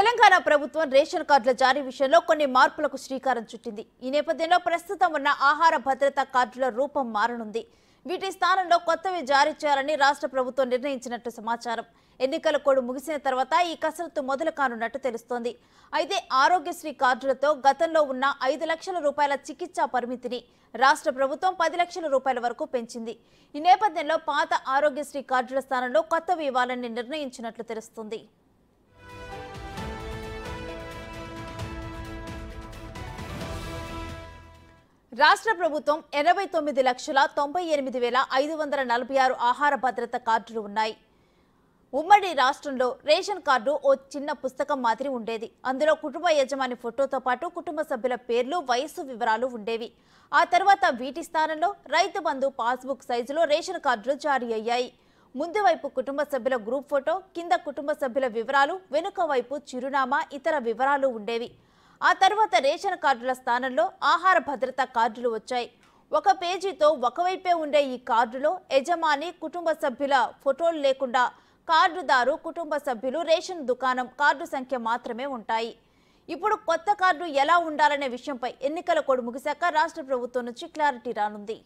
తెలంగాణ ప్రభుత్వం రేషన్ కార్డుల జారీ విషయంలో కొన్ని మార్పులకు శ్రీకారం చుట్టింది. ఈ నేపథ్యంలో ప్రస్తుతం ఉన్న ఆహార భద్రత కార్డుల రూపం మారనుంది. వీటి స్థానంలో కొత్తవి జారీ చేయాలని రాష్ట్ర ప్రభుత్వం నిర్ణయించినట్టు సమాచారం. ఎన్నికల కోడ్ ముగిసిన తర్వాత ఈ కసరత్తు మొదలు కానున్నట్టు తెలుస్తోంది. అయితే ఆరోగ్యశ్రీ కార్డులతో గతంలో ఉన్న 5 లక్షల రూపాయల చికిత్సా పరిమితిని రాష్ట్ర ప్రభుత్వం 10 లక్షల రూపాయల వరకు పెంచింది. ఈ నేపథ్యంలో పాత ఆరోగ్యశ్రీ కార్డుల స్థానంలో కొత్తవి ఇవ్వాలని నిర్ణయించినట్లు తెలుస్తోంది. రాష్ట్ర ప్రభుత్వం 89,98,546 ఆహార భద్రత కార్డులు ఉన్నాయి. ఉమ్మడి రాష్ట్రంలో రేషన్ కార్డు ఓ చిన్న పుస్తకం మాదిరి ఉండేది. అందులో కుటుంబ యజమాని ఫోటోతో పాటు కుటుంబ సభ్యుల పేర్లు, వయసు వివరాలు ఉండేవి. ఆ తర్వాత వీటి స్థానంలో రైతు బంధు పాస్బుక్ సైజులో రేషన్ కార్డులు జారీ అయ్యాయి. ముందు వైపు కుటుంబ సభ్యుల గ్రూప్ ఫోటో, కింద కుటుంబ సభ్యుల వివరాలు, వెనుక వైపు చిరునామా, ఇతర వివరాలు ఉండేవి. ఆ తర్వాత రేషన్ కార్డుల స్థానంలో ఆహార భద్రత కార్డులు వచ్చాయి. ఒక పేజీతో ఒకవైపే ఉండే ఈ కార్డులో యజమాని, కుటుంబ సభ్యుల ఫోటోలు లేకుండా కార్డుదారు, కుటుంబ సభ్యులు, రేషన్ దుకాణం కార్డు సంఖ్య మాత్రమే ఉంటాయి. ఇప్పుడు కొత్త కార్డు ఎలా ఉండాలనే విషయంపై ఎన్నికల కోడ్ ముగిశాక రాష్ట్ర ప్రభుత్వం నుంచి క్లారిటీ రానుంది.